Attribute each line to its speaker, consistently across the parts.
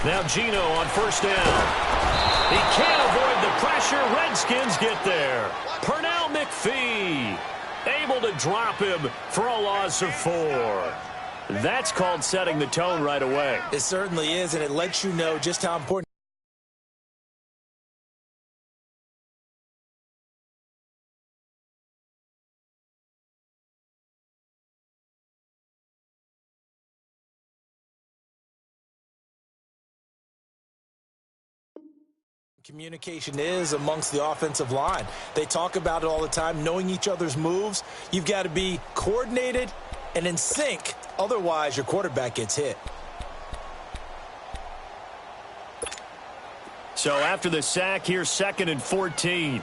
Speaker 1: Now Gino on first down. He can't avoid the pressure. Redskins get there. Pernell McPhee able to drop him for a loss of 4. That's called setting the tone right away.
Speaker 2: It certainly is, and it lets you know just how important communication is amongst the offensive line. They talk about it all the time, knowing each other's moves. You've got to be coordinated and in sync. Otherwise, your quarterback gets hit.
Speaker 1: So after the sack, here's 2nd and 14.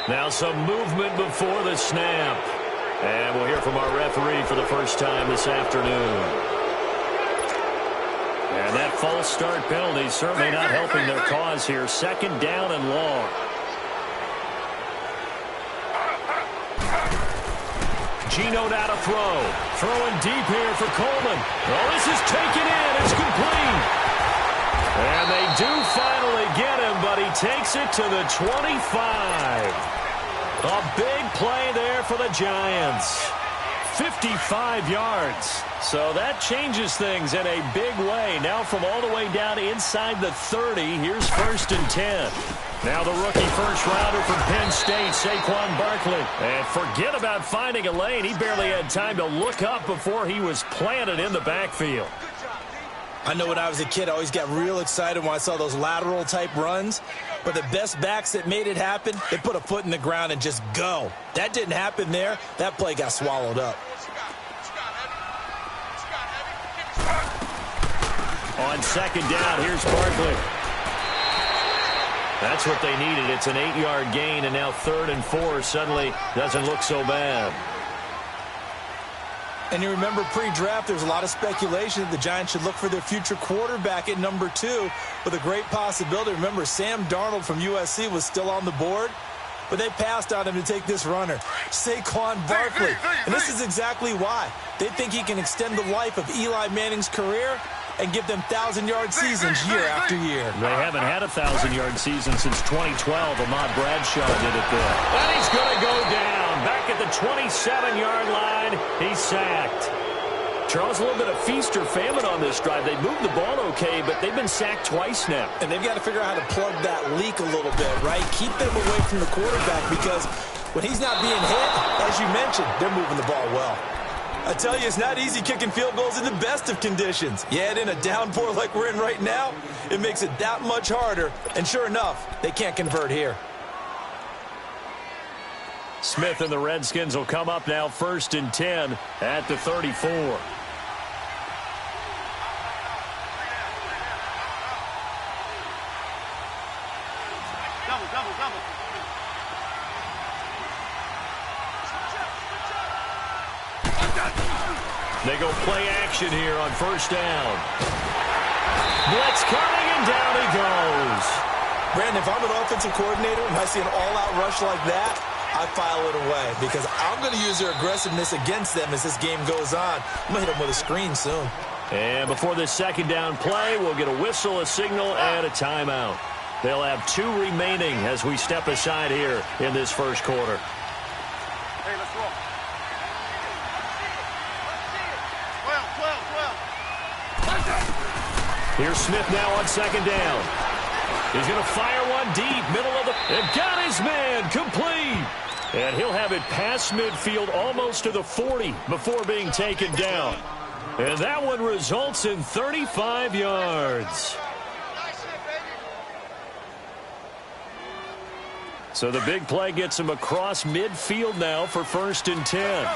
Speaker 1: Now some movement before the snap. And we'll hear from our referee for the first time this afternoon. And that false start penalty certainly not helping their cause here. 2nd down and long. Gino now to throw. Throwing deep here for Coleman. Oh, this is taken in. It's complete. And they do finally get him, but he takes it to the 25. A big play there for the Giants. 55 yards. So that changes things in a big way. Now from all the way down inside the 30, here's 1st and 10. Now the rookie first-rounder from Penn State, Saquon Barkley. And forget about finding a lane. He barely had time to look up before he was planted in the backfield.
Speaker 2: I know when I was a kid, I always got real excited when I saw those lateral-type runs. But the best backs that made it happen, they put a foot in the ground and just go. That didn't happen there. That play got swallowed up.
Speaker 1: On 2nd down, here's Barkley. That's what they needed. It's an 8-yard gain, and now 3rd and 4 suddenly doesn't look so bad.
Speaker 2: And you remember pre-draft, there's a lot of speculation that the Giants should look for their future quarterback at number 2 with a great possibility. Remember, Sam Darnold from USC was still on the board, but they passed on him to take this runner, Saquon Barkley. And this is exactly why. They think he can extend the life of Eli Manning's career and give them 1,000-yard seasons year after year.
Speaker 1: They haven't had a 1,000-yard season since 2012. Ahmad Bradshaw did it there. And he's going to go down. Back at the 27-yard line, he's sacked. Charles, a little bit of feast or famine on this drive. They moved the ball okay, but they've been sacked twice now.
Speaker 2: And they've got to figure out how to plug that leak a little bit, right? Keep them away from the quarterback because when he's not being hit, as you mentioned, they're moving the ball well. I tell you, it's not easy kicking field goals in the best of conditions. Yet in a downpour like we're in right now, it makes it that much harder. And sure enough, they can't convert here.
Speaker 1: Smith and the Redskins will come up now 1st and 10 at the 34.
Speaker 3: Double.
Speaker 1: They go play action here on 1st down. Blitz coming, and down he goes.
Speaker 2: Brandon, if I'm an offensive coordinator and I see an all-out rush like that, I file it away because I'm going to use their aggressiveness against them as this game goes on. I'm going to hit them with a screen soon.
Speaker 1: And before this 2nd down play, we'll get a whistle, a signal, and a timeout. They'll have 2 remaining as we step aside here in this 1st quarter.
Speaker 3: Hey, let's roll. 12.
Speaker 1: Here's Smith now on 2nd down. He's going to fire one deep, middle of the... And got his man, complete. And he'll have it past midfield almost to the 40 before being taken down. And that one results in 35 yards. So the big play gets him across midfield now for 1st and 10.
Speaker 3: Go.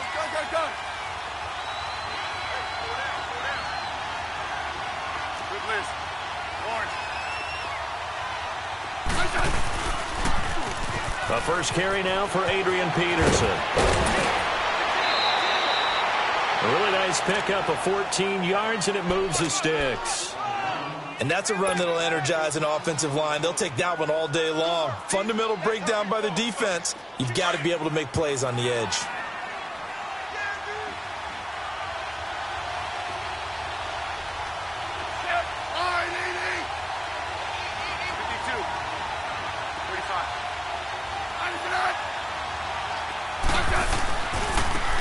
Speaker 3: Good list. Orange.
Speaker 1: A first carry now for Adrian Peterson. A really nice pickup of 14 yards, and it moves the sticks.
Speaker 2: And that's a run that'll energize an offensive line. They'll take that one all day long. Fundamental breakdown by the defense. You've got to be able to make plays on the edge.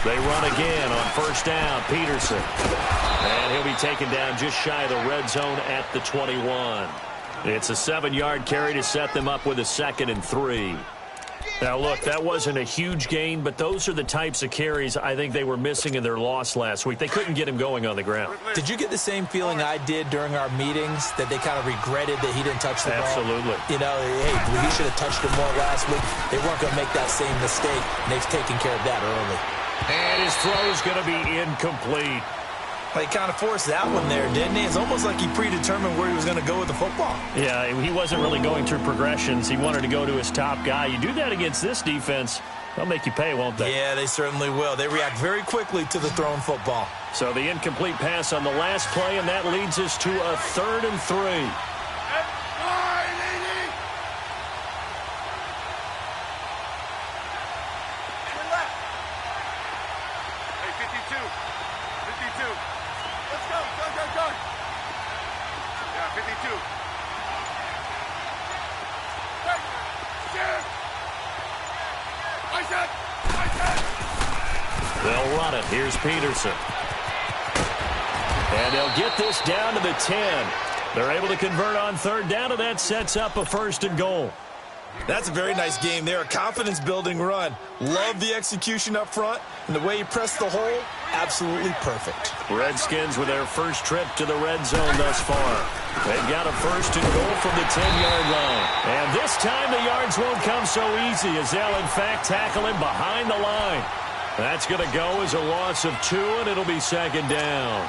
Speaker 1: They run again on first down. Peterson. And he'll be taken down just shy of the red zone at the 21. It's a 7-yard carry to set them up with a 2nd and 3. Now, look, that wasn't a huge gain, but those are the types of carries I think they were missing in their loss last week. They couldn't get him going on the ground.
Speaker 2: Did you get the same feeling I did during our meetings, that they kind of regretted that he didn't touch the ball?
Speaker 1: Absolutely.
Speaker 2: You know, hey, he should have touched it more last week. They weren't going to make that same mistake, and they've taken care of that early.
Speaker 1: And his throw's going to be incomplete.
Speaker 2: He kind of forced that one there, didn't he? It's almost like he predetermined where he was going to go with the football.
Speaker 1: Yeah, he wasn't really going through progressions. He wanted to go to his top guy. You do that against this defense, they'll make you pay, won't they?
Speaker 2: Yeah, they certainly will. They react very quickly to the thrown football.
Speaker 1: So the incomplete pass on the last play, and that leads us to a 3rd and 3. They'll run it. Here's Peterson. And they'll get this down to the 10. They're able to convert on 3rd down, and that sets up a 1st and goal.
Speaker 2: That's a very nice game there. A confidence-building run. Love the execution up front, and the way he pressed the hole, absolutely perfect.
Speaker 1: Redskins with their first trip to the red zone thus far. They've got a 1st and goal from the 10-yard line. And this time the yards won't come so easy, as they'll, in fact, tackle him behind the line. That's going to go as a loss of 2, and it'll be 2nd down.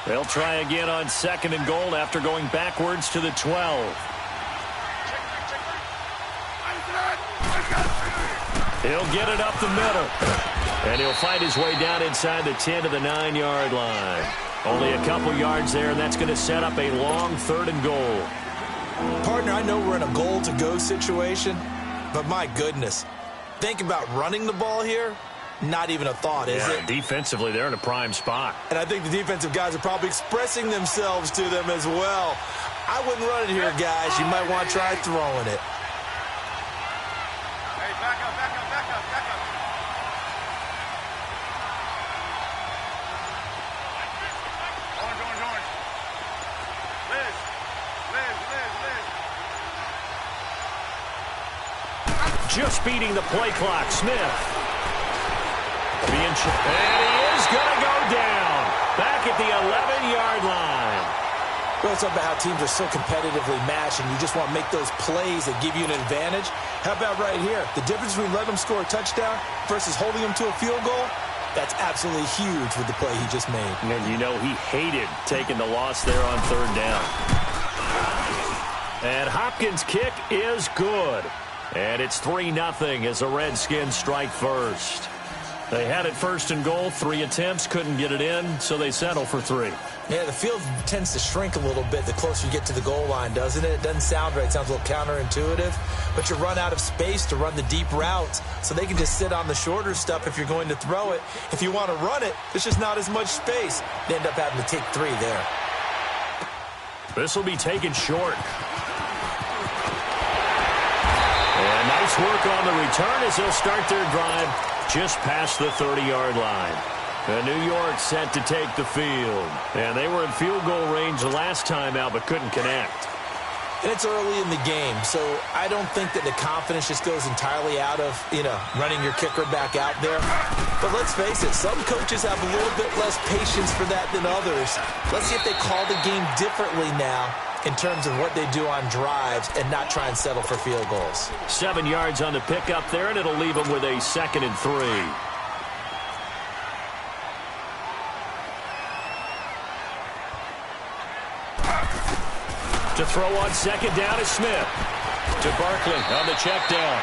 Speaker 1: They'll try again on 2nd and goal after going backwards to the 12. He'll get it up the middle. And he'll fight his way down inside the 10 to the 9-yard line. Only a couple yards there, and that's going to set up a long 3rd and goal.
Speaker 2: Partner, I know we're in a goal-to-go situation, but my goodness. Think about running the ball here. Not even a thought, is it?
Speaker 1: Defensively, they're in a prime spot.
Speaker 2: And I think the defensive guys are probably expressing themselves to them as well. I wouldn't run it here, guys. You might want to try throwing it.
Speaker 3: Hey, back up, back up, back up, back up. Orange, orange, orange. Liz.
Speaker 1: Just beating the play clock. Smith. And he is going to go down. Back at the 11-yard line.
Speaker 2: Well, it's about how teams are so competitively matched, and you just want to make those plays that give you an advantage. How about right here? The difference between letting them score a touchdown versus holding them to a field goal, that's absolutely huge with the play he just made.
Speaker 1: And you know he hated taking the loss there on 3rd down. And Hopkins' kick is good. And it's 3-0 as the Redskins strike first. They had it 1st and goal, 3 attempts, couldn't get it in, so they settle for 3.
Speaker 2: Yeah, the field tends to shrink a little bit the closer you get to the goal line, doesn't it? It doesn't sound right. It sounds a little counterintuitive. But you run out of space to run the deep routes, so they can just sit on the shorter stuff if you're going to throw it. If you want to run it, there's just not as much space. They end up having to take 3 there.
Speaker 1: This will be taken short. And nice work on the return as they'll start their drive just past the 30-yard line. And New York set to take the field. And they were in field goal range the last time out but couldn't connect.
Speaker 2: And it's early in the game, so I don't think that the confidence just goes entirely out of, running your kicker back out there. But let's face it, some coaches have a little bit less patience for that than others. Let's see if they call the game differently now in terms of what they do on drives and not try and settle for field goals.
Speaker 1: 7 yards on the pickup there, and it'll leave them with a 2nd and 3. To throw on 2nd down is Smith. To Barkley on the check down.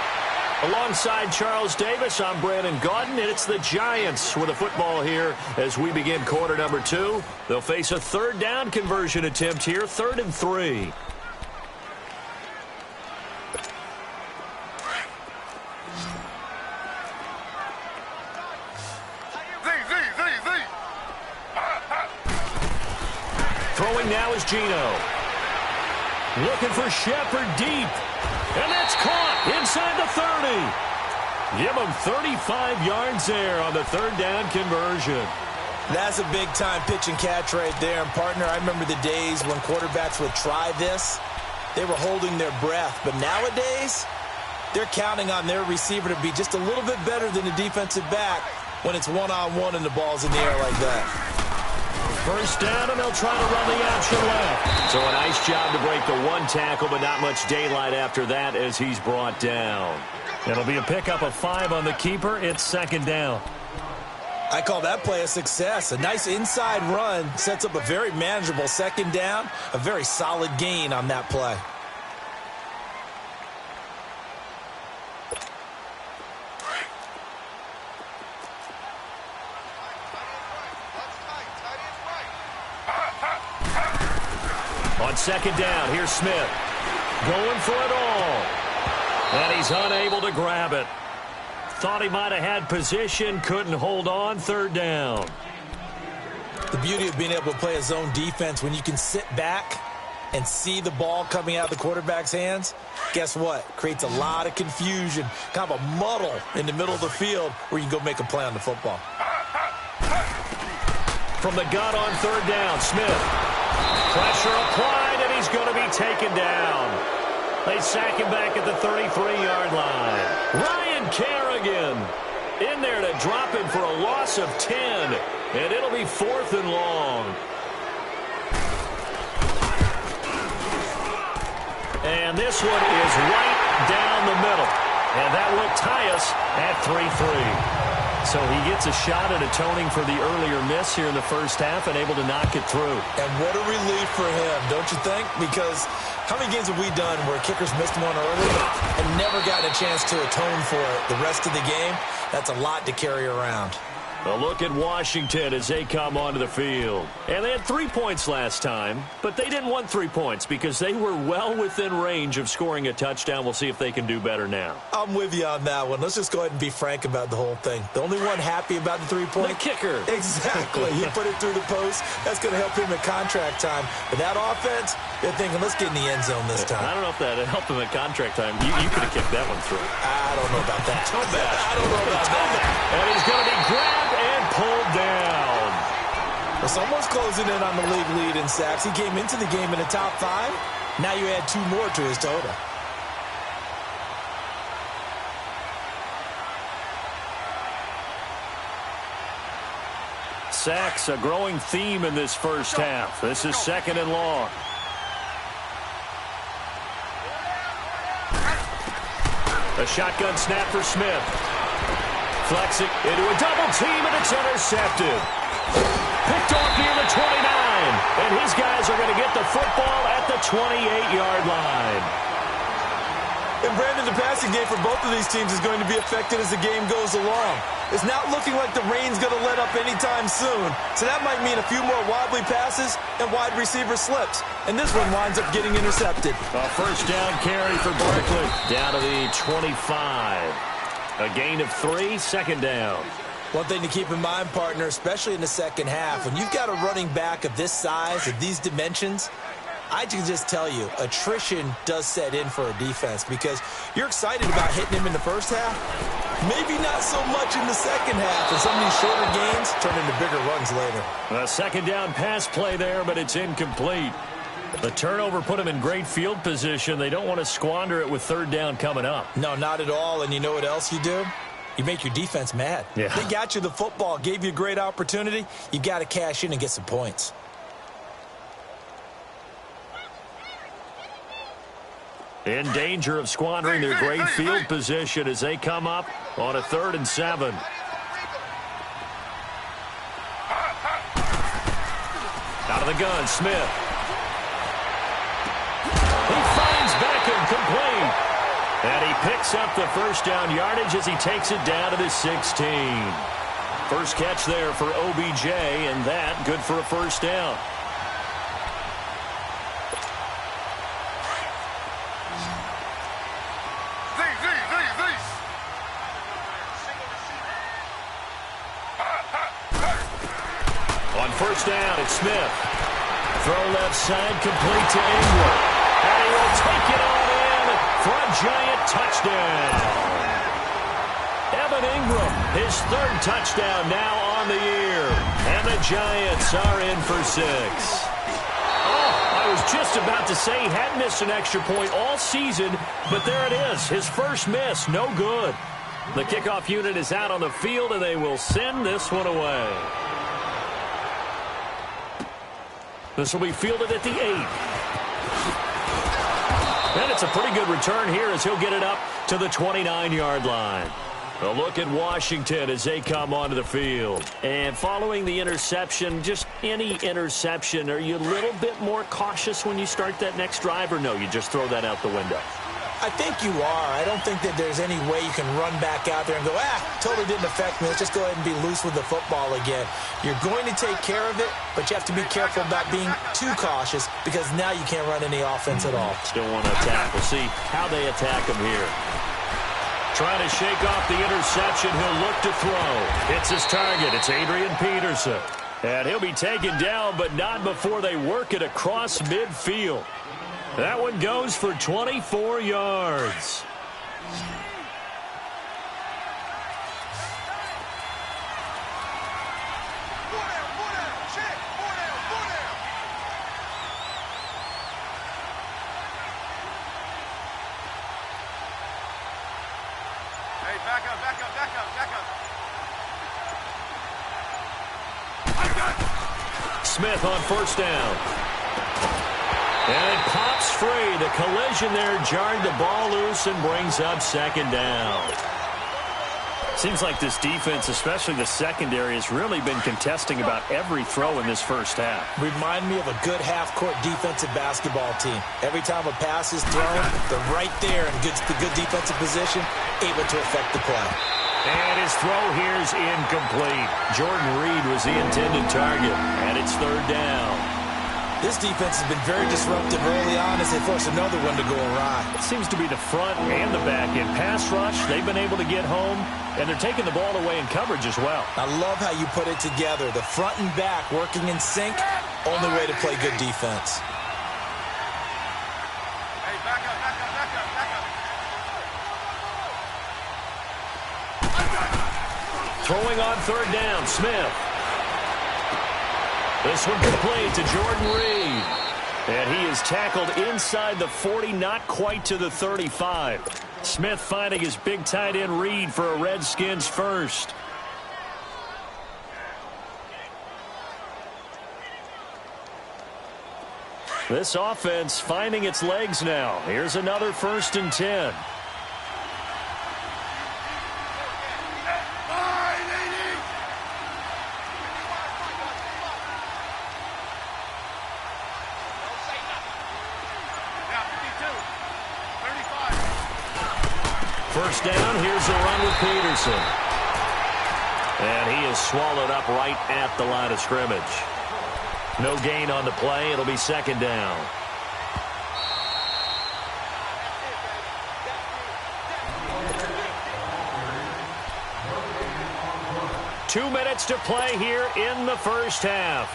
Speaker 1: Alongside Charles Davis, I'm Brandon Gaudin, and it's the Giants with a football here as we begin quarter number 2. They'll face a third down conversion attempt here, 3rd and 3. Throwing now is Geno. Looking for Shepard deep. And that's caught inside the 30. Give him 35 yards there on the third down conversion.
Speaker 2: That's a big-time pitch and catch right there. And, partner, I remember the days when quarterbacks would try this. They were holding their breath. But nowadays, they're counting on their receiver to be just a little bit better than the defensive back when it's one-on-one and the ball's in the air like that.
Speaker 1: First down, and they'll try to run the option left. So a nice job to break the one tackle, but not much daylight after that as he's brought down. It'll be a pickup of 5 on the keeper. It's 2nd down.
Speaker 2: I call that play a success. A nice inside run sets up a very manageable 2nd down. A very solid gain on that play.
Speaker 1: On 2nd down, here's Smith. Going for it all. And he's unable to grab it. Thought he might have had position, couldn't hold on, 3rd down.
Speaker 2: The beauty of being able to play a zone defense when you can sit back and see the ball coming out of the quarterback's hands, guess what? Creates a lot of confusion, kind of a muddle in the middle of the field where you can go make a play on the football.
Speaker 1: From the gun on 3rd down, Smith. Pressure applied, and he's going to be taken down. They sack him back at the 33-yard line. Ryan Kerrigan in there to drop him for a loss of 10, and it'll be 4th and long. And this one is right down the middle, and that will tie us at 3-3. So he gets a shot at atoning for the earlier miss here in the first half and able to knock it through.
Speaker 2: And what a relief for him, don't you think? Because how many games have we done where kickers missed one early and never gotten a chance to atone for it the rest of the game? That's a lot to carry around.
Speaker 1: A look at Washington as they come onto the field. And they had 3 points last time, but they didn't want 3 points because they were well within range of scoring a touchdown. We'll see if they can do better now.
Speaker 2: I'm with you on that one. Let's just go ahead and be frank about the whole thing. The only one happy about the 3-point?
Speaker 1: The kicker.
Speaker 2: Exactly. He put it through the post. That's going to help him at contract time. But that offense, they're thinking, let's get in the end zone this time.
Speaker 1: I don't know if that helped him at contract time. You could have kicked that one through.
Speaker 2: I don't know about that.
Speaker 1: I don't know about that. And he's going to be grabbed and pulled down.
Speaker 2: Well, someone's closing in on the league lead in sacks. He came into the game in the top 5. Now you add 2 more to his total.
Speaker 1: Sacks, a growing theme in this first half. This is 2nd and long. A shotgun snap for Smith. Flex it into a double team, and it's intercepted. Picked off near the 29, and his guys are going to get the football at the 28-yard line.
Speaker 2: And, Brandon, the passing game for both of these teams is going to be affected as the game goes along. It's not looking like the rain's going to let up anytime soon, so that might mean a few more wobbly passes and wide receiver slips. And this one winds up getting intercepted.
Speaker 1: A first down carry for Barkley. Down to the 25. A gain of 3, 2nd down.
Speaker 2: One thing to keep in mind, partner, especially in the second half, when you've got a running back of this size, of these dimensions, I can just tell you, attrition does set in for a defense because you're excited about hitting him in the first half. Maybe not so much in the second half, and some of these shorter gains turn into bigger runs later.
Speaker 1: A 2nd down pass play there, but it's incomplete. The turnover put them in great field position. They don't want to squander it with 3rd down coming up.
Speaker 2: No, not at all. And you know what else you do? You make your defense mad.
Speaker 1: Yeah.
Speaker 2: They got you the football, gave you a great opportunity. You got to cash in and get some points.
Speaker 1: In danger of squandering their great field position as they come up on a 3rd and 7. Out of the gun, Smith. He finds Beckham complete. picks up the first down yardage as he takes it down to the 16. First catch there for OBJ, and that good for a first down. On first down, it's Smith. Throw left side, complete to Ingram. And he will take it on in for a giant touchdown. Evan Ingram, his third touchdown now on the year. And the Giants are in for 6. Oh, I was just about to say he had missed an extra point all season, but there it is. His first miss, no good. The kickoff unit is out on the field, and they will send this one away. This will be fielded at the 8. And it's a pretty good return here as he'll get it up to the 29-yard line. A look at Washington as they come onto the field. And following the interception, just any interception, are you a little bit more cautious when you start that next drive, or no, you just throw that out the window?
Speaker 2: I think you are. I don't think that there's any way you can run back out there and go, totally didn't affect me. Let's just go ahead and be loose with the football again. You're going to take care of it, but you have to be careful about being too cautious because now you can't run any offense at all.
Speaker 1: Still want to attack. We'll see how they attack him here. Trying to shake off the interception. He'll look to throw. Hits his target. It's Adrian Peterson. And he'll be taken down, but not before they work it across midfield. That one goes for 24 yards.
Speaker 3: Hey, back up, back up, back up, back up.
Speaker 1: Smith on first down. And it pops free. The collision there jarred the ball loose and brings up second down. Seems like this defense, especially the secondary, has really been contesting about every throw in this first half.
Speaker 2: Remind me of a good half-court defensive basketball team. Every time a pass is thrown, they're right there in the good defensive position, able to affect the play.
Speaker 1: And his throw here is incomplete. Jordan Reed was the intended target, and it's third down.
Speaker 2: This defense has been very disruptive early on as they force another one to go awry.
Speaker 1: It seems to be the front and the back end. Pass rush, they've been able to get home, and they're taking the ball away in coverage as well.
Speaker 2: I love how you put it together. The front and back working in sync, only way to play good defense.
Speaker 3: Hey, back up, back up, back up, back up.
Speaker 1: Throwing on third down, Smith. This one complete to Jordan Reed. And he is tackled inside the 40, not quite to the 35. Smith finding his big tight end Reed for a Redskins first. This offense finding its legs now. Here's another 1st and 10. First down, here's a run with Peterson. And he is swallowed up right at the line of scrimmage. No gain on the play. It'll be second down. Two minutes to play here in the first half.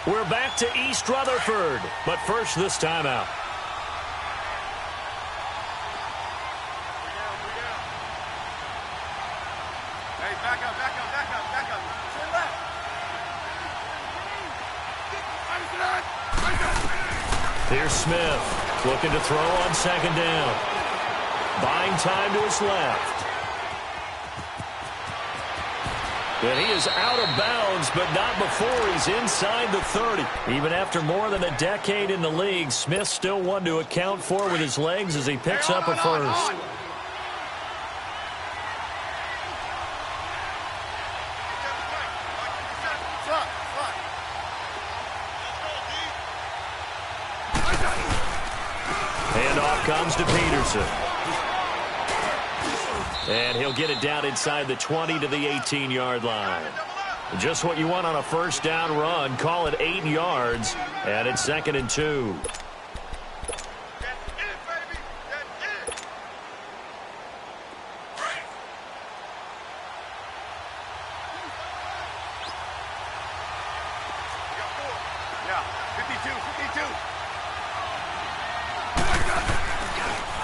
Speaker 1: We're back to East Rutherford, but first this timeout. Here's Smith looking to throw on second down. Buying time to his left. And he is out of bounds, but not before he's inside the 30. Even after more than a decade in the league, Smith still one to account for with his legs as he picks up a first. Handoff comes to Peterson. And he'll get it down inside the 20 to the 18-yard line. Just what you want on a first down run. Call it 8 yards, and it's 2nd and 2.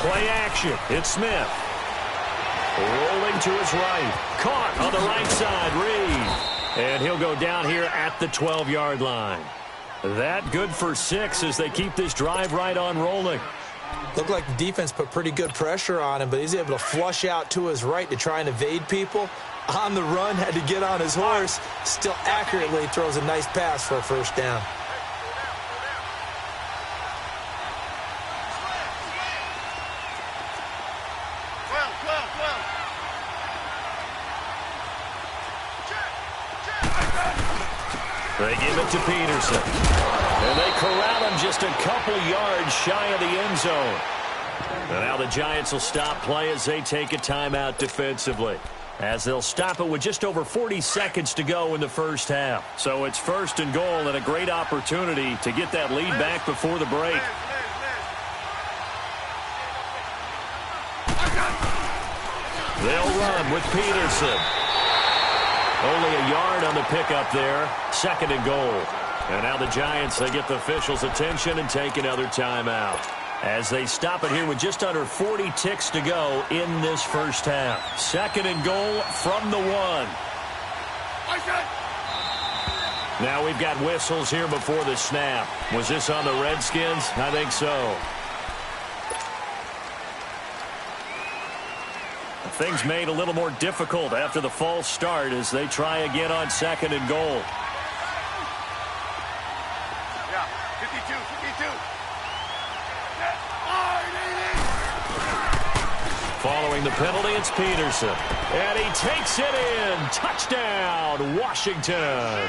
Speaker 1: Play action. It's Smith. Rolling to his right. Caught on the right side. Reed. And he'll go down here at the 12-yard line. That good for 6 as they keep this drive right on rolling.
Speaker 2: Looked like the defense put pretty good pressure on him, but he's able to flush out to his right to try and evade people. On the run, had to get on his horse. Still accurately throws a nice pass for a first down.
Speaker 1: They give it to Peterson. And they corral him just a couple yards shy of the end zone. And now the Giants will stop play as they take a timeout defensively, as they'll stop it with just over 40 seconds to go in the first half. So it's 1st and goal and a great opportunity to get that lead back before the break. They'll run with Peterson. Only a yard on the pickup there. 2nd and goal. And now the Giants, they get the officials' attention and take another timeout, as they stop it here with just under 40 ticks to go in this first half. 2nd and goal from the 1. Now we've got whistles here before the snap. Was this on the Redskins? I think so. Things made a little more difficult after the false start as they try again on 2nd and goal.
Speaker 3: Yeah, 52, 52.
Speaker 1: Following the penalty, it's Peterson. And he takes it in. Touchdown, Washington.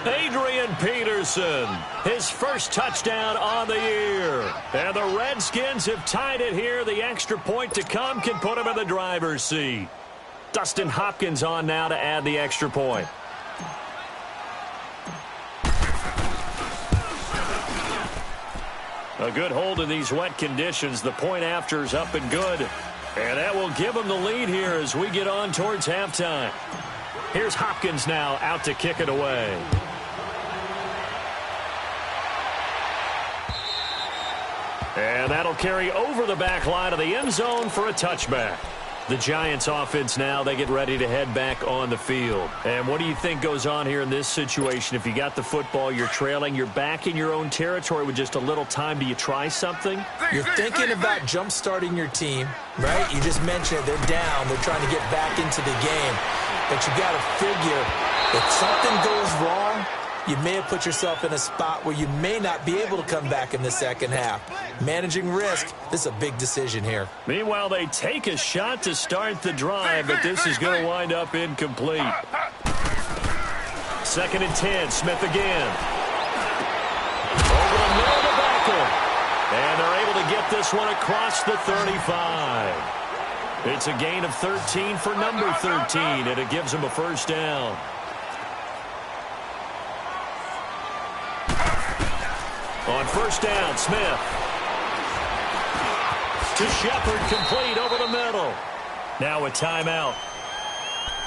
Speaker 1: Adrian Peterson, his first touchdown on the year. And the Redskins have tied it here. The extra point to come can put him in the driver's seat. Dustin Hopkins on now to add the extra point. A good hold in these wet conditions. The point after is up and good. And that will give them the lead here as we get on towards halftime. Here's Hopkins now out to kick it away. And that'll carry over the back line of the end zone for a touchback. The Giants offense now, they get ready to head back on the field. And what do you think goes on here in this situation? If you got the football, you're trailing, you're back in your own territory with just a little time. Do you try something?
Speaker 2: You're thinking about jump-starting your team, right? You just mentioned it. They're down. They're trying to get back into the game. But you got to figure, if something goes wrong, you may have put yourself in a spot where you may not be able to come back in the second half. Managing risk, this is a big decision here.
Speaker 1: Meanwhile, they take a shot to start the drive, but this is going to wind up incomplete. 2nd and 10, Smith again. Over the middle of the backfield. And they're able to get this one across the 35. It's a gain of 13 for number 13, and it gives them a first down. On first down, Smith. To Shepard, complete over the middle. Now a timeout.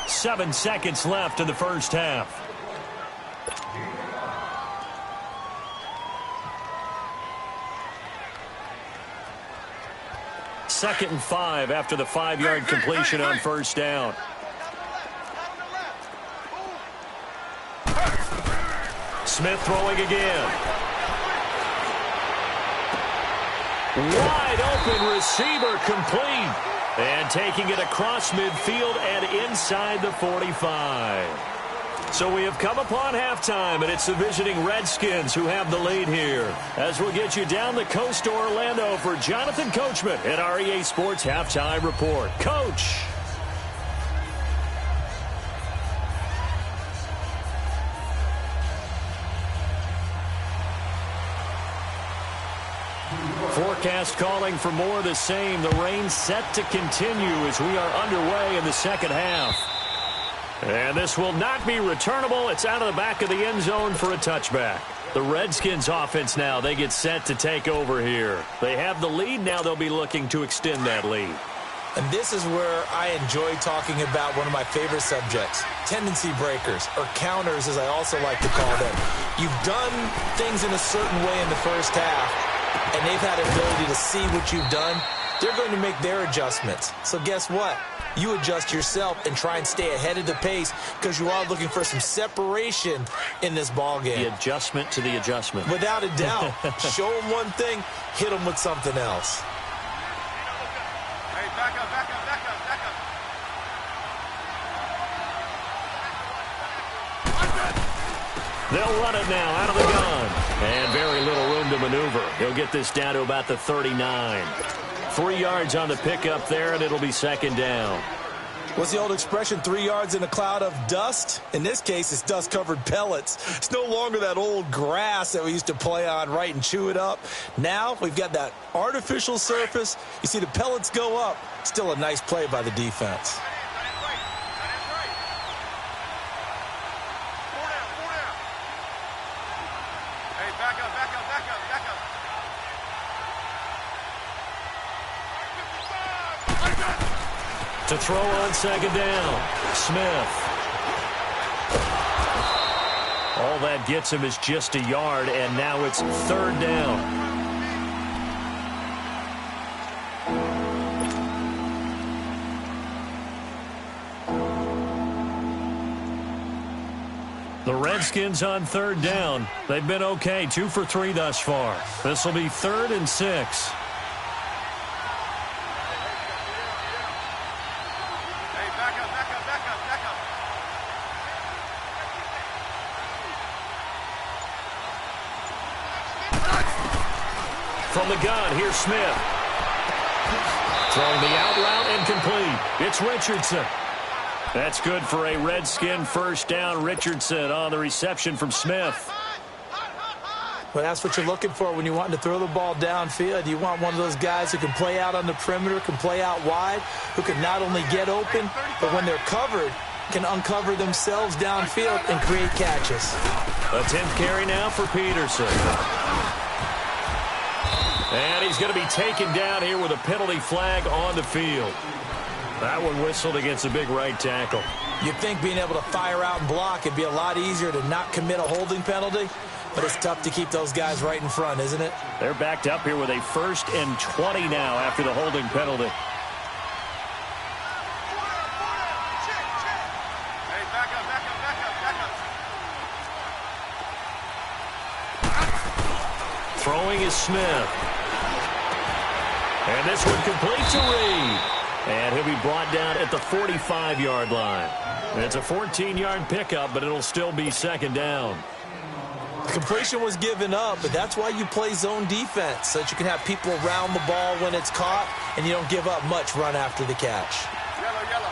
Speaker 1: 7 seconds left in the first half. Second and 5 after the 5-yard completion on first down. Smith throwing again. Wide open receiver, complete. And taking it across midfield and inside the 45. So we have come upon halftime, and it's the visiting Redskins who have the lead here. As we'll get you down the coast to Orlando for Jonathan Coachman at our EA Sports Halftime Report. Coach. forecast calling for more of the same. The rain set to continue as we are underway in the second half. And this will not be returnable. It's out of the back of the end zone for a touchback. The Redskins offense now, they get set to take over here. They have the lead. Now they'll be looking to extend that lead.
Speaker 2: And this is where I enjoy talking about one of my favorite subjects, tendency breakers, or counters as I also like to call them. You've done things in a certain way in the first half, and they've had the ability to see what you've done. They're going to make their adjustments. So guess what? You adjust yourself and try and stay ahead of the pace because you are looking for some separation in this ball game.
Speaker 1: The adjustment to the adjustment.
Speaker 2: Without a doubt. Show them one thing, hit them with something else.
Speaker 3: Hey, back up, back up, back up, back up.
Speaker 1: They'll run it now out of the gun. And very little room to maneuver. He'll get this down to about the 39. 3 yards on the pickup there, and it'll be second down.
Speaker 2: What's the old expression, 3 yards in a cloud of dust? In this case, it's dust-covered pellets. It's no longer that old grass that we used to play on, right, and chew it up. Now we've got that artificial surface. You see the pellets go up. Still a nice play by the defense.
Speaker 3: Hey, back up, back up, back up, back up.
Speaker 1: To throw on second down, Smith. All that gets him is just a yard, and now it's third down. The Redskins on third down. They've been okay, 2 for 3 thus far. This will be 3rd and 6. From the gun, here's Smith. Throwing the out route and complete. It's Richardson. That's good for a Redskin first down. Richardson on the reception from Smith.
Speaker 2: Well, that's what you're looking for when you want to throw the ball downfield. You want one of those guys who can play out on the perimeter, can play out wide, who can not only get open, but when they're covered, can uncover themselves downfield and create catches.
Speaker 1: A 10th carry now for Peterson. And he's going to be taken down here with a penalty flag on the field. That one whistled against a big right tackle.
Speaker 2: You'd think being able to fire out and block it'd be a lot easier to not commit a holding penalty, but it's tough to keep those guys right in front, isn't it?
Speaker 1: They're backed up here with a 1st and 20 now after the holding penalty.
Speaker 3: Hey, back up, back up, back up, back up.
Speaker 1: Throwing is Smith. And this one complete to Reed. And he'll be brought down at the 45-yard line. It's a 14-yard pickup, but it'll still be second down.
Speaker 2: The completion was given up, but that's why you play zone defense, so that you can have people around the ball when it's caught, and you don't give up much run after the catch.
Speaker 3: Yellow, yellow.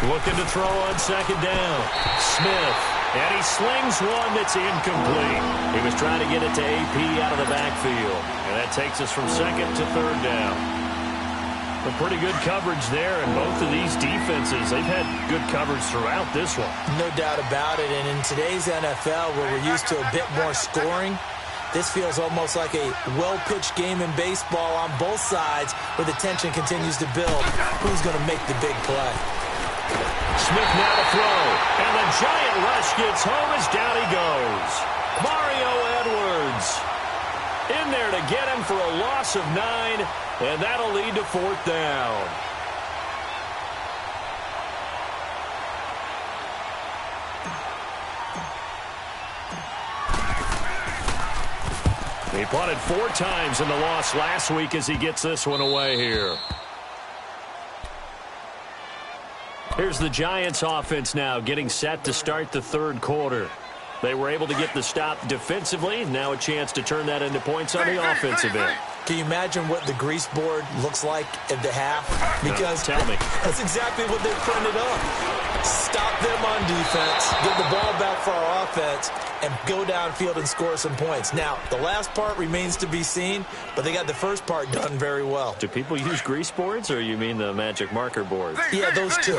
Speaker 1: Looking to throw on second down. Smith. And he slings one that's incomplete. He was trying to get it to AP out of the backfield. And that takes us from second to third down. A pretty good coverage there, and both of these defenses, they've had good coverage throughout this one.
Speaker 2: No doubt about it. And in today's NFL, where we're used to a bit more scoring, this feels almost like a well-pitched game in baseball on both sides where the tension continues to build. Who's going to make the big play?
Speaker 1: Smith now to throw, and the giant rush gets home as down he goes. Mario Edwards in there to get him for a loss of 9, and that'll lead to 4th down. He punted 4 times in the loss last week as he gets this one away here. Here's the Giants offense now getting set to start the third quarter. They were able to get the stop defensively. Now a chance to turn that into points on the offensive end.
Speaker 2: Can you imagine what the grease board looks like at the half? Because
Speaker 1: tell me.
Speaker 2: That's exactly what they printed up. Stop them on defense, get the ball back for our offense, and go downfield and score some points. Now, the last part remains to be seen, but they got the first part done very well.
Speaker 1: Do people use grease boards, or you mean the magic marker boards?
Speaker 2: Yeah, those two.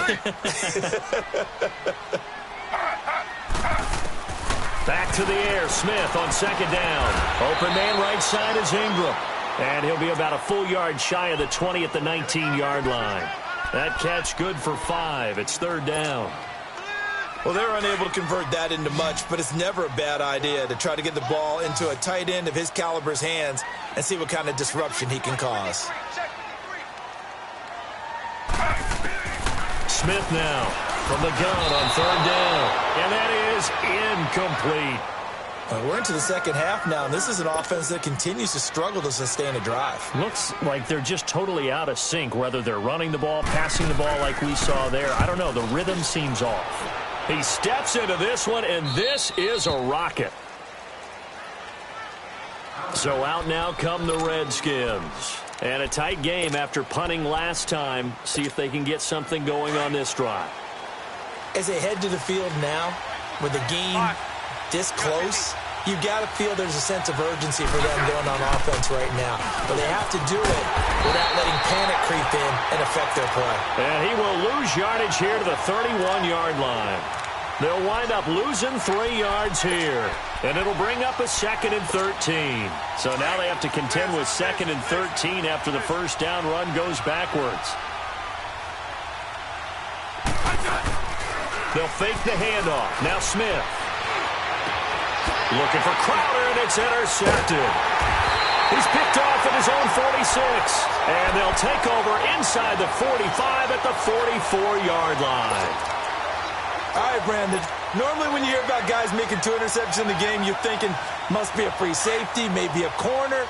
Speaker 1: Back to the air, Smith on second down. Open man right side is Ingram. And he'll be about a full yard shy of the 20 at the 19-yard line. That catch good for 5. It's third down.
Speaker 2: Well, they're unable to convert that into much, but it's never a bad idea to try to get the ball into a tight end of his caliber's hands and see what kind of disruption he can cause.
Speaker 1: Smith now from the gun on third down. And that is incomplete.
Speaker 2: We're into the second half now, and this is an offense that continues to struggle to sustain a drive.
Speaker 1: Looks like they're just totally out of sync, whether they're running the ball, passing the ball like we saw there. I don't know. The rhythm seems off. He steps into this one, and this is a rocket. So out now come the Redskins. And a tight game after punting last time. See if they can get something going on this drive.
Speaker 2: As they head to the field now, with the game this close, you've got to feel there's a sense of urgency for them going on offense right now. But they have to do it without letting panic creep in and affect their play.
Speaker 1: And he will lose yardage here to the 31-yard line. They'll wind up losing 3 yards here. And it'll bring up a 2nd and 13. So now they have to contend with 2nd and 13 after the first down run goes backwards. They'll fake the handoff. Now Smith. Looking for Crowder, and it's intercepted. He's picked off at his own 46. And they'll take over inside the 45 at the 44-yard line.
Speaker 2: All right, Brandon. Normally when you hear about guys making 2 interceptions in the game, you're thinking must be a free safety, maybe a corner.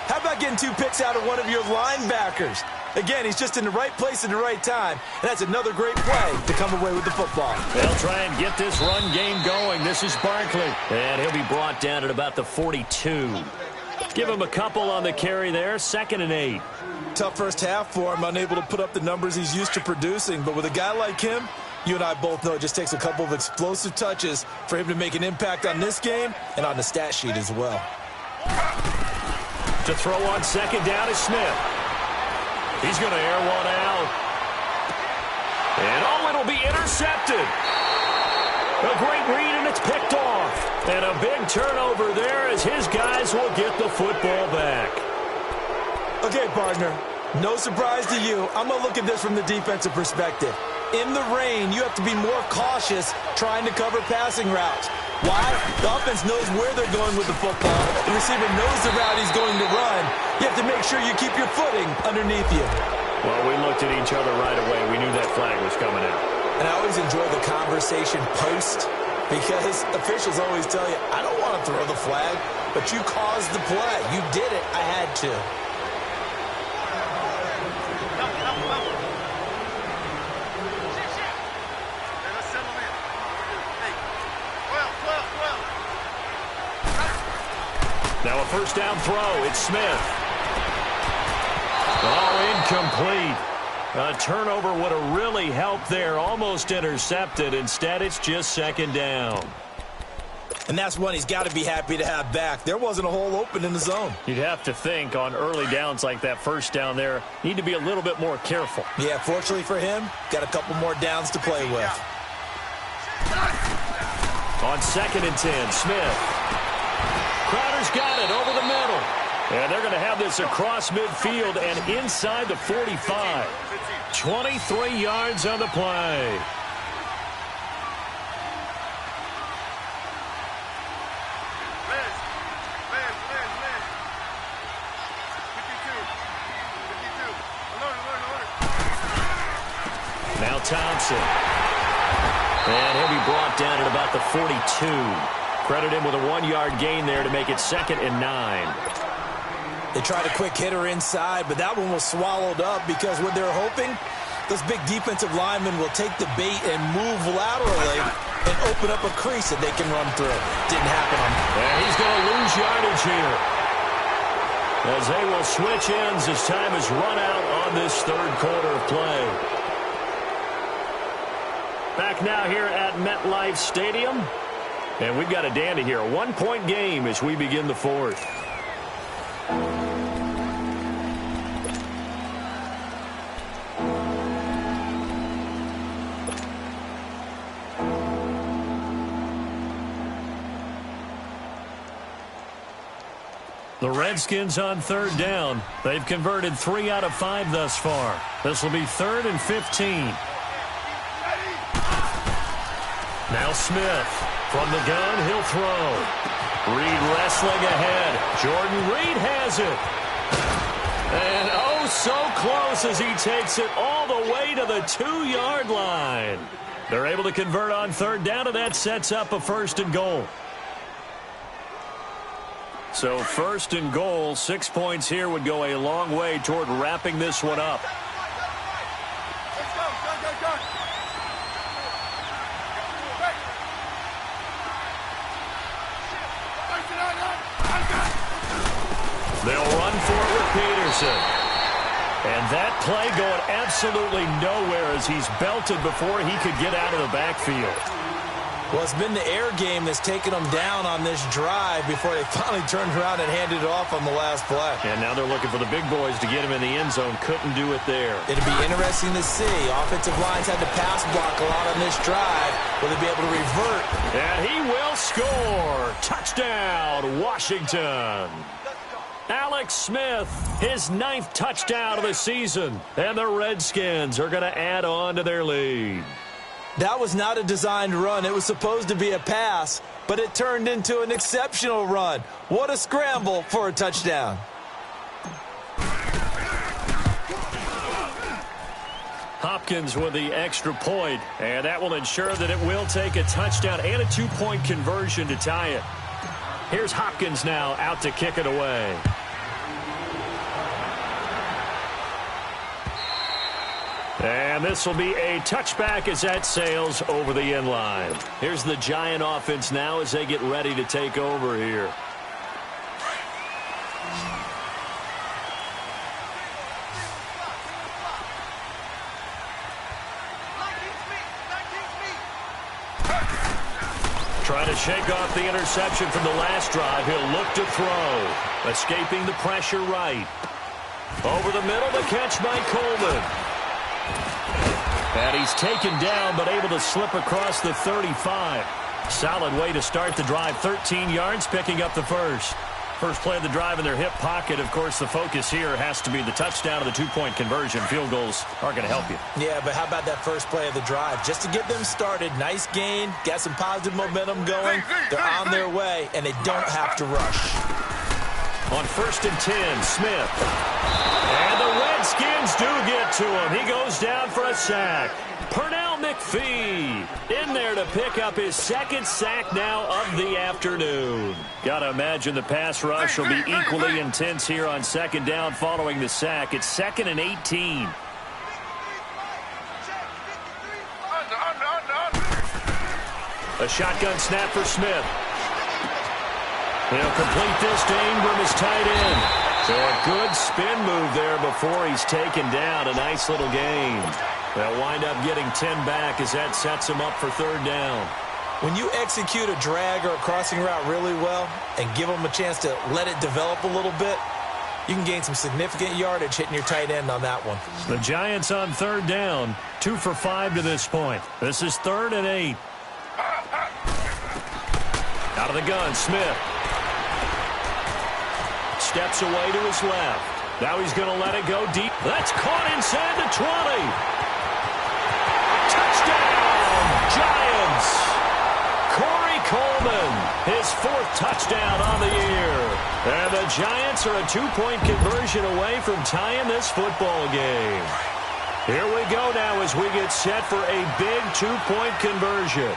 Speaker 2: How about getting 2 picks out of one of your linebackers? Again, he's just in the right place at the right time, and that's another great play to come away with the football.
Speaker 1: They'll try and get this run game going. This is Barkley, and he'll be brought down at about the 42. Give him a couple on the carry there, 2nd and 8.
Speaker 2: Tough first half for him, unable to put up the numbers he's used to producing, but with a guy like him, you and I both know it just takes a couple of explosive touches for him to make an impact on this game and on the stat sheet as well.
Speaker 1: To throw on second down is Smith. He's going to air one out. And it'll be intercepted. A great read, and it's picked off. And a big turnover there as his guys will get the football back.
Speaker 2: Okay, partner, no surprise to you. I'm going to look at this from the defensive perspective. In the rain, you have to be more cautious trying to cover passing routes. Why? The offense knows where they're going with the football. The receiver knows the route he's going to run. You have to make sure you keep your footing underneath you.
Speaker 1: Well, we looked at each other right away. We knew that flag was coming out.
Speaker 2: And I always enjoy the conversation post because officials always tell you, I don't want to throw the flag, but you caused the play. You did it. I had to.
Speaker 1: Now a first down throw. It's Smith. Oh, incomplete. A turnover would have really helped there. Almost intercepted. Instead, it's just 2nd down.
Speaker 2: And that's one he's got to be happy to have back. There wasn't a hole open in the zone.
Speaker 1: You'd have to think on early downs like that first down there, need to be a little bit more careful.
Speaker 2: Yeah, fortunately for him, got a couple more downs to play with.
Speaker 1: On 2nd and 10, Smith. Crowder's got it over the middle. And they're going to have this across midfield and inside the 45. 23 yards on the play. Now Thompson. And he'll be brought down at about the 42. Credit him with a 1-yard gain there to make it 2nd and 9.
Speaker 2: They tried a quick hitter inside, but that one was swallowed up because what they're hoping Those big defensive linemen will take the bait and move laterally and open up a crease that they can run through. Didn't happen on him.
Speaker 1: And he's going to lose yardage here, as they will switch ends as time has run out on this third quarter of play. Back now here at MetLife Stadium. And we've got a dandy here. A one-point game as we begin the fourth. The Redskins on third down. They've converted 3 out of 5 thus far. This will be 3rd and 15. Now Smith from the gun. He'll throw. Reed wrestling ahead. Jordan Reed has it. And oh, so close as he takes it all the way to the 2-yard line. They're able to convert on third down, and that sets up a 1st and goal. So 1st and goal, 6 points here would go a long way toward wrapping this one up. They'll run for it with Peterson. And that play going absolutely nowhere as he's belted before he could get out of the backfield.
Speaker 2: Well, it's been the air game that's taken them down on this drive before they finally turned around and handed it off on the last play.
Speaker 1: And now they're looking for the big boys to get him in the end zone. Couldn't do it there.
Speaker 2: It'll be interesting to see. Offensive lines had to pass block a lot on this drive. Will they be able to revert?
Speaker 1: And he will score. Touchdown, Washington. Alex Smith, his 9th touchdown of the season. And the Redskins are going to add on to their lead.
Speaker 2: That was not a designed run. It was supposed to be a pass, but it turned into an exceptional run. What a scramble for a touchdown.
Speaker 1: Hopkins with the extra point, and that will ensure that it will take a touchdown and a 2-point conversion to tie it. Here's Hopkins now out to kick it away. And this will be a touchback as that sails over the end line. Here's the Giant offense now as they get ready to take over here. Trying to shake off the interception from the last drive. He'll look to throw. Escaping the pressure right. Over the middle, the catch by Coleman. And he's taken down, but able to slip across the 35. Solid way to start the drive. 13 yards, picking up the first. First play of the drive in their hip pocket. Of course, the focus here has to be the touchdown of the 2-point conversion. Field goals aren't going to help you. Yeah, but how about that first play of the drive? Just to get them started, nice gain, got some positive momentum going. They're on their way, and they don't have to rush. On 1st and 10, Smith. And the Redskins do get to him. He goes down for a sack. Pernell McPhee in there to pick up his 2nd sack now of the afternoon. Got to imagine the pass rush will be equally intense here on 2nd down following the sack. It's 2nd and 18. A shotgun snap for Smith. He'll complete this to Ingram, his tight end. So a good spin move there before he's taken down. A nice little gain. They'll wind up getting 10 back as that sets him up for 3rd down. When you execute a drag or a crossing route really well and give them a chance to let it develop a little bit, you can gain some significant yardage hitting your tight end on that one. The Giants on 3rd down, 2 for 5 to this point. This is 3rd and 8. Out of the gun, Smith. Steps away to his left. Now he's going to let it go deep. That's caught inside the 20. Touchdown, Giants. Corey Coleman, his 4th touchdown on the year. And the Giants are a 2-point conversion away from tying this football game. Here we go now as we get set for a big 2-point conversion.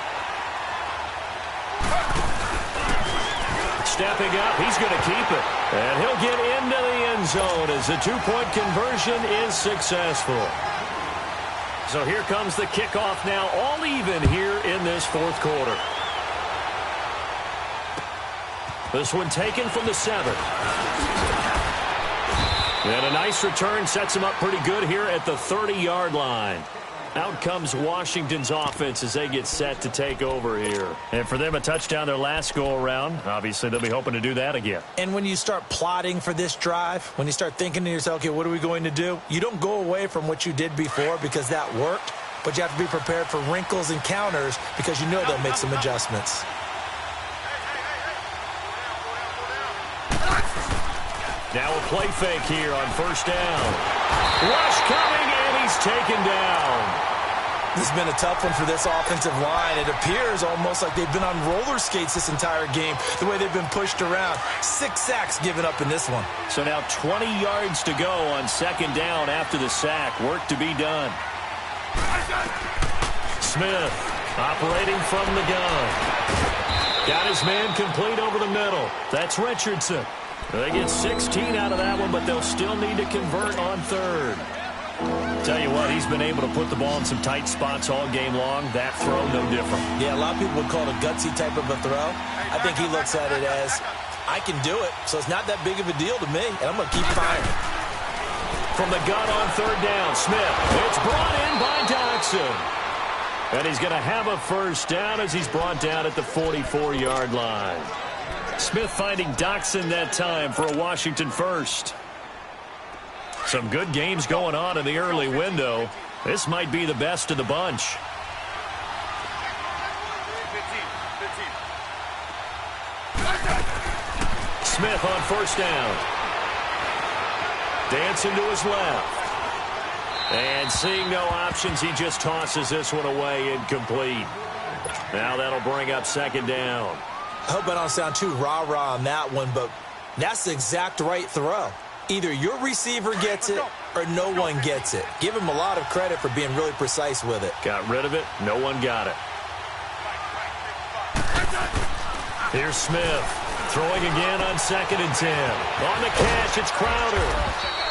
Speaker 1: Stepping up, he's going to keep it. And he'll get into the end zone as the 2-point conversion is successful. So here comes the kickoff now, all even here in this fourth quarter. This one taken from the 7. And a nice return sets him up pretty good here at the 30-yard line. Out comes Washington's offense as they get set to take over here. And for them, a touchdown their last go-around. Obviously, they'll be hoping to do that again.
Speaker 2: And when you start plotting for this drive, when you start thinking to yourself, okay, what are we going to do? You don't go away from what you did before because that worked, but you have to be prepared for wrinkles and counters because you know they'll make some adjustments.
Speaker 1: Now a play fake here on first down. Rush coming, and he's taken down.
Speaker 2: This has been a tough one for this offensive line. It appears almost like they've been on roller skates this entire game, the way they've been pushed around. 6 sacks given up in this one.
Speaker 1: So now 20 yards to go on second down after the sack. Work to be done. Smith operating from the gun. Got his man complete over the middle. That's Richardson. They get 16 out of that one, but they'll still need to convert on third. Tell you what, he's been able to put the ball in some tight spots all game long. That throw, no different.
Speaker 2: Yeah, a lot of people would call it a gutsy type of a throw. I think he looks at it as, I can do it, so it's not that big of a deal to me, and I'm going to keep firing.
Speaker 1: From the gun on third down, Smith. It's brought in by Doxson. And he's going to have a first down as he's brought down at the 44-yard line. Smith finding Doxson that time for a Washington first. Some good games going on in the early window. This might be the best of the bunch.
Speaker 3: 15.
Speaker 1: Smith on first down. Dancing to his left. And seeing no options, he just tosses this one away, incomplete. Now that'll bring up second down.
Speaker 2: I hope I don't sound too rah-rah on that one, but that's the exact right throw. Either your receiver gets it or no one gets it. Give him a lot of credit for being really precise with it.
Speaker 1: Got rid of it. No one got it. Here's Smith. Throwing again on 2nd and 10. On the catch, it's Crowder.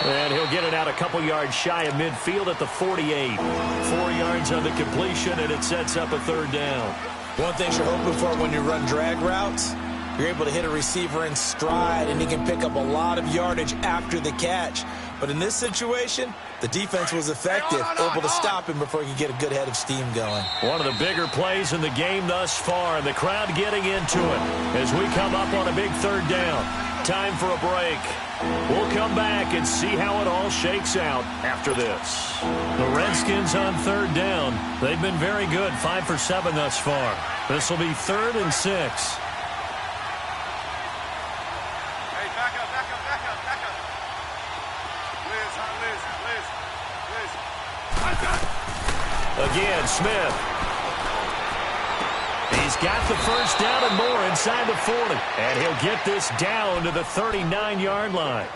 Speaker 1: And he'll get it out a couple yards shy of midfield at the 48. 4 yards on the completion, and it sets up a third down.
Speaker 2: One thing you're hoping for when you run drag routes, you're able to hit a receiver in stride, and he can pick up a lot of yardage after the catch. But in this situation, the defense was effective, able to stop him before he could get a good head of steam going.
Speaker 1: One of the bigger plays in the game thus far, and the crowd getting into it as we come up on a big third down. Time for a break. We'll come back and see how it all shakes out after this. The Redskins on third down. They've been very good, 5 for 7 thus far. This will be 3rd and 6.
Speaker 3: Hey, back up. Liz.
Speaker 1: Again, Smith. He's got the first down and more inside the 40. And he'll get this down to the 39-yard line.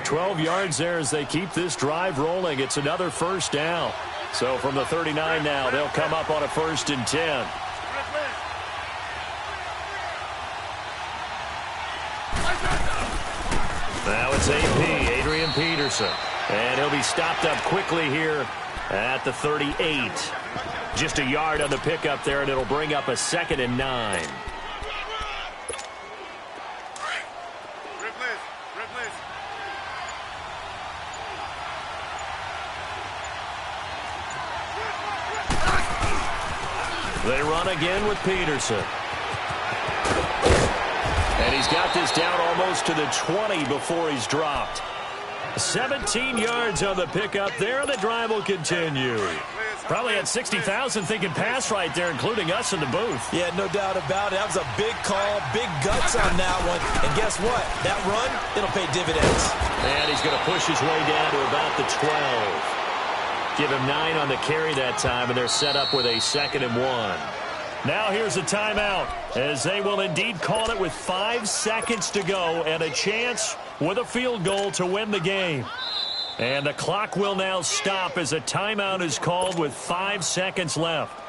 Speaker 1: 12 yards there as they keep this drive rolling. It's another first down. So from the 39 now, they'll come up on a 1st and 10. Now it's AP, Adrian Peterson. And he'll be stopped up quickly here at the 38. Just a yard on the pickup there, and it'll bring up a 2nd and 9. They run again with Peterson. And he's got this down almost to the 20 before he's dropped. 17 yards on the pickup there. The drive will continue. Probably had 60,000 thinking pass right there, including us in the booth.
Speaker 2: Yeah, no doubt about it. That was a big call, big guts on that one. And guess what? That run, it'll pay dividends.
Speaker 1: And he's going to push his way down to about the 12. Give him 9 on the carry that time, and they're set up with a 2nd and 1. Now here's a timeout, as they will indeed call it with 5 seconds to go and a chance with a field goal to win the game. And the clock will now stop as a timeout is called with 5 seconds left.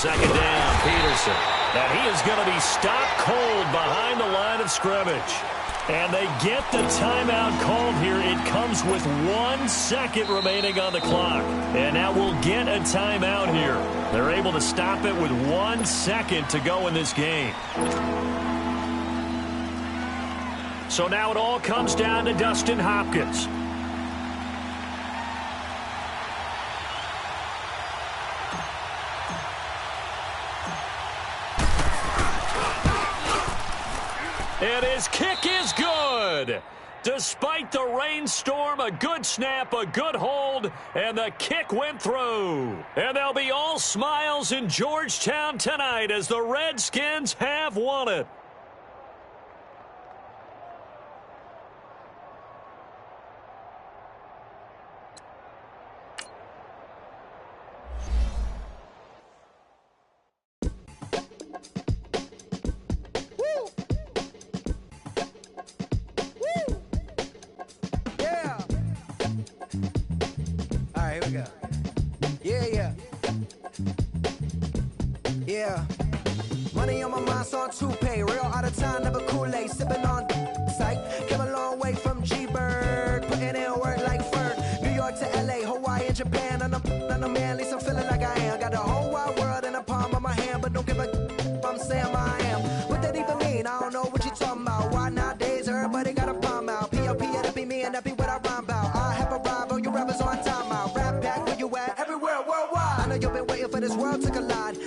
Speaker 1: second down, Peterson. And he is going to be stopped cold behind the line of scrimmage. And they get the timeout called here. It comes with 1 second remaining on the clock. And now we'll get a timeout here. They're able to stop it with 1 second to go in this game. So now it all comes down to Dustin Hopkins. And his kick is good. Despite the rainstorm, a good snap, a good hold, and the kick went through. And they'll be all smiles in Georgetown tonight as the Redskins have won it.
Speaker 4: Yeah. Money on my mind, so on toupee. Real out of time, never Kool-Aid. Sipping on sight. Came a long way from G-Berg. Putting in work like Ferg. New York to L.A., Hawaii, and Japan. And I'm man, at least I'm feeling like I am. Got the whole wide world in the palm of my hand. But don't give a I'm saying I am. What that even mean? I don't know what you talking about. Why nowadays everybody got a palm out? P.O.P. that'll be me and that be what I rhyme about. I have arrived, all you rappers on time out. Rap back where you at? Everywhere, worldwide. I know you've been waiting for this world to collide.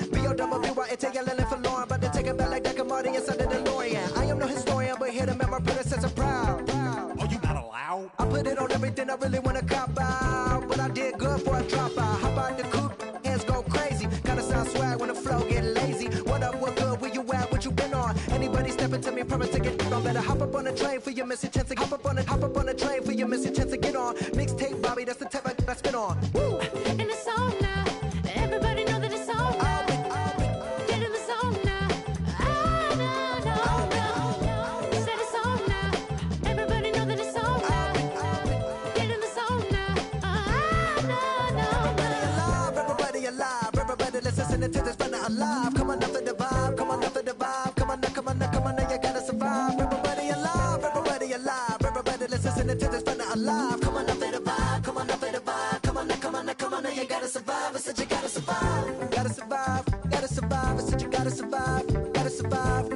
Speaker 4: Take for Lauren, but they take it back like that commodity inside the DeLorean. I am no historian, but here to make my predecessor proud.
Speaker 5: Oh, you not allowed?
Speaker 4: I put it on everything I really want to cop out. But I did good for a drop out. Hop out the coupe, hands go crazy. Kinda sound swag when the flow get lazy. What up, what good, where you at, what you been on? Anybody stepping to me, promise to get on. Better hop up on the train for your missing chance to hop up on the train for your missing chance to get on. Mixtape, Bobby, that's the type I spin on. Woo!
Speaker 6: And it's on now. Everybody know that it's on now.
Speaker 4: To this fun alive. Come on up for the vibe, come on up for the vibe. Come on now, you gotta survive. Everybody alive, everybody listen to this fun alive. Come on up for the vibe, come on up for the vibe. Come on now, you gotta survive. I said you gotta survive, gotta survive. I said you gotta survive, gotta survive.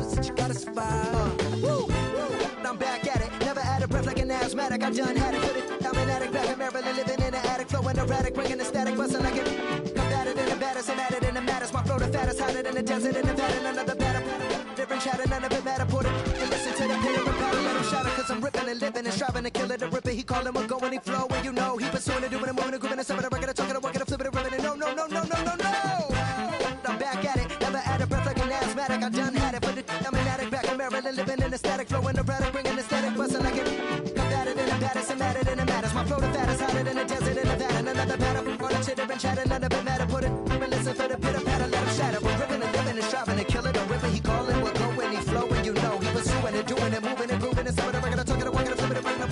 Speaker 4: I said you gotta survive. Woo! I'm back at it, never out of breath like an asthmatic. I done had it, put it. I'm an addict back in Maryland, living in the attic, flowing erratic, bringing the static, busting like it. Flow the fattest, hotter than the desert in Nevada. None of the better. Different chatter, none of it matter. Put it and listen to the pitter and patter. Let him shatter, cause I'm ripping and living and striving to kill it. The ripper, he callin' we're going, he flow. And you know, he pursuing it, doing it, moving it, grooving it, summing it, rocking it, talking it, walking it, flipping it, ripping it. No. I'm back at it, never out of breath like an asthmatic. I done had it, but I'm an addict back in Maryland, living in the static, flowing erratic, bringing the static, busting like it. Come at it in the baddest and madder than the matters. My flow the fattest, hotter than the desert in Nevada. None of the patter, on the chitter and chatter, none of it matter. Put it and listen for the pitter patter, let him shatter. We're ripping and living and striving to kill it. A ripper, he callin', we're going, he flowing. You know, he pursuing it, doing it, moving it, grooving it, summing it, rocking it, talking it, walking it, flipping it, bringing it.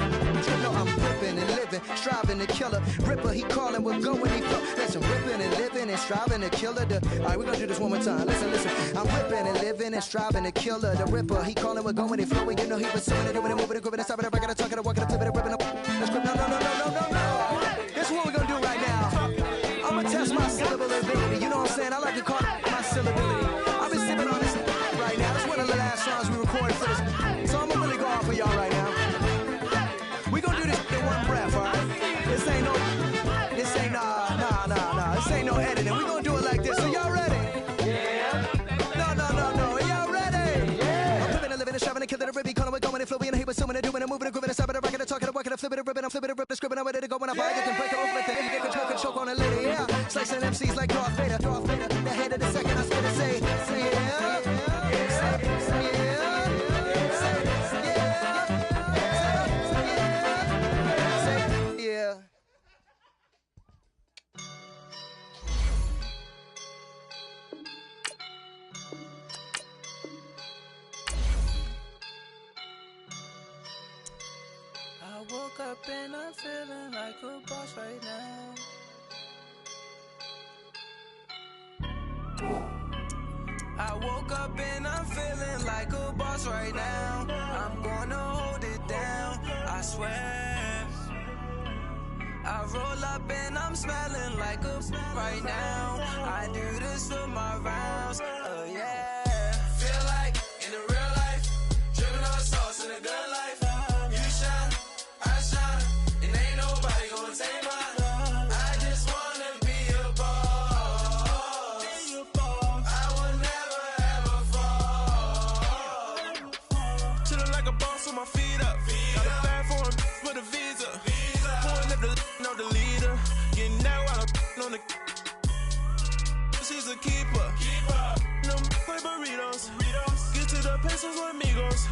Speaker 4: You know, I'm ripping and living, striving to kill it. Ripper, he callin', we're going, he flow. Listen, ripping and living and striving to kill it. Alright, we're gonna do this one more time. Listen. I'm ripping and living and striving to kill it. The ripper, he callin', we're going, he flowing. You know, he pursuing it, doing it, moving it, grooving it, stopping it, rocking it, talking it, walking it, flipping it, ripping it. No. This is what we're gonna do right now. I'm gonna test my syllability. You know what I'm saying? I like to call it my syllability. I've been sipping on this right now. It's one of the last songs we recorded for this. So I'm gonna really go off for y'all right now. We're gonna do this in one breath, alright? This ain't no editing. We're gonna do it like this. So y'all ready? Yeah. No. Y'all ready? Yeah. I'm living and living and striving to kill it. A ribby calling, we're going and flowing and he pursuing it, doing it, moving it, grooving it, stopping it, rocking it, talking it, walking it, flipping it, ripping, I'm flipping it, ripping, scribbling, I'm ready to go when I fire. You can break it open, like the you can smoke and choke on it later, yeah. Slicing MCs like Darth Vader. The head of the second, I spit and say yeah. Yeah.
Speaker 7: I woke up and I'm feeling like a boss right now. roll up and I'm smelling like a right now. I do this for my rounds, oh yeah.
Speaker 5: Feel like in the real life, dripping on sauce in the good life. You shine, I shine, and ain't nobody gonna take mine. I just wanna be a boss. I will never ever fall.
Speaker 7: Chillin' like a boss with my feet up. Got a bag for him with a visa. Pulling up the know the leader. Getting out while I'm on the. She's a keeper. No play burritos. Get to the pesos with amigos.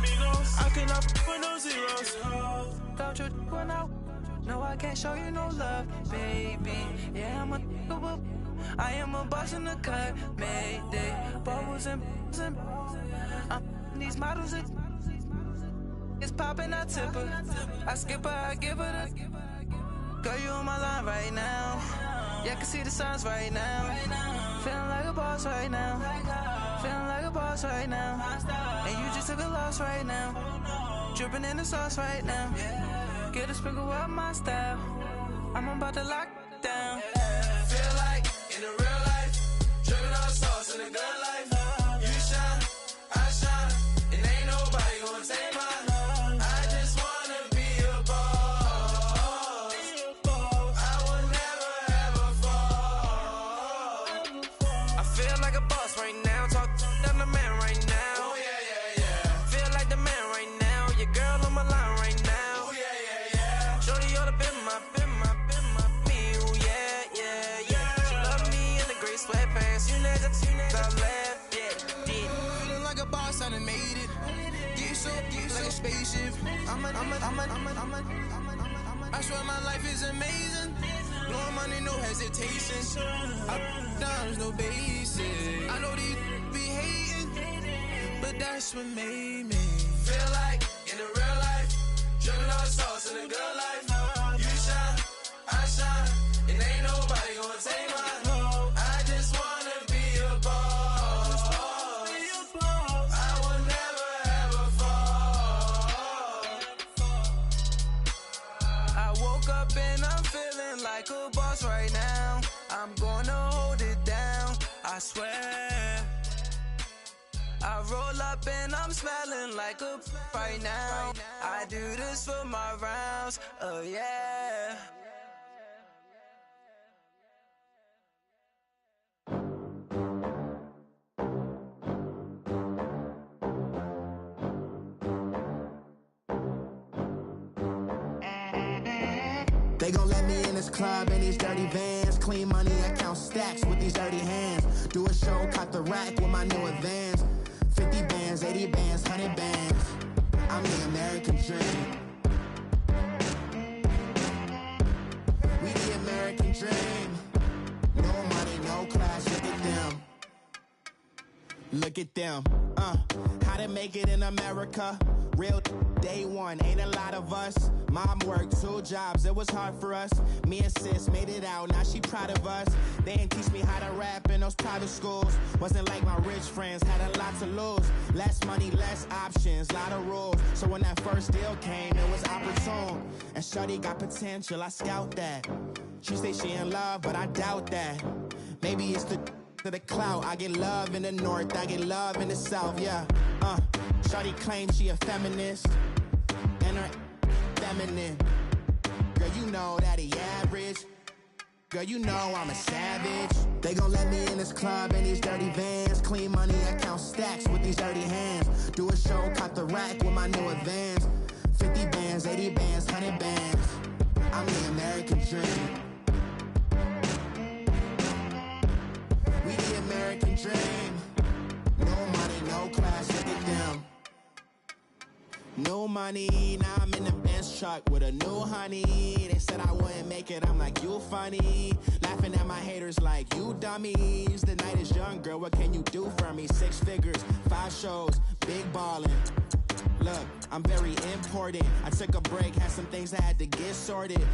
Speaker 7: I cannot with no zeros. Don't you run out? No, I can't show you no love, baby. Yeah, I am a boss in the cut. Mayday. Bubbles and these models it's popping, I tip her. I skip her, I give her the. Girl, you on my line right now. Yeah, I can see the signs right now. Feeling like a boss right now. Feeling like a boss right now. And you just took a loss right now. Dripping in the sauce right now. Get a sprinkle up my style. I'm about to lock down.
Speaker 5: Feel like in the real life, dripping on sauce in the good life. You shine, I shine, and ain't nobody gonna take mine. I just wanna be a boss. I will never ever fall.
Speaker 7: I feel like a boss right now. Talk to the man right now.
Speaker 5: Oh yeah.
Speaker 7: Feel like the man right now. Your girl on my line right now.
Speaker 5: Oh yeah.
Speaker 7: Shorty oughta been my me. Ooh yeah. She love me in the gray sweatpants. You never left, yeah, did.
Speaker 8: Feeling like a boss, I done made it. Get so like a spaceship. I swear my life is amazing. Blowing money, no hesitation. Up, downs, no basic. I know these be hating, but that's what made me.
Speaker 5: Feel like in the real life, dripping on sauce in the good life. You shine, I shine, and ain't nobody gonna take mine. I just wanna be a boss. I will never ever fall.
Speaker 7: I woke up and I'm feeling like a boss right now. I'm gonna hold it down, I swear. I roll up and I'm smelling like a right now. I do this for my rounds, oh yeah.
Speaker 4: They gon' let me in this club in these dirty vans. Clean money, I count stacks with these dirty hands. Do a show, cut the rack with my new advance. 50 bands, 80 bands, 100 bands. I'm the American dream. We the American dream. No money, no class, look at them. Look at them, how to make it in America. Real day one, ain't a lot of us. Mom worked 2 jobs, it was hard for us. Me and sis made it out, now she proud of us. They didn't teach me how to rap in those private schools. Wasn't like my rich friends, had a lot to lose. Less money, less options, lot of rules. So when that first deal came, it was opportune. And shorty got potential, I scout that. She say she in love, but I doubt that. Maybe it's to the clout. I get love in the north, I get love in the south, yeah. Shawty claims she a feminist, and her feminine. Girl, you know that he average. Girl, you know I'm a savage. They gon' let me in this club in these dirty vans. Clean money, I count stacks with these dirty hands. Do a show, cut the rack with my new advance. 50 bands, 80 bands, 100 bands. I'm the American dream. We the American dream. No money, no class, look at them. No money, now I'm in the Benz truck with a new honey. They said I wouldn't make it, I'm like, you funny. Laughing at my haters like, you dummies. The night is young, girl, what can you do for me? 6 figures, 5 shows, big ballin'. Look, I'm very important. I took a break, had some things I had to get sorted.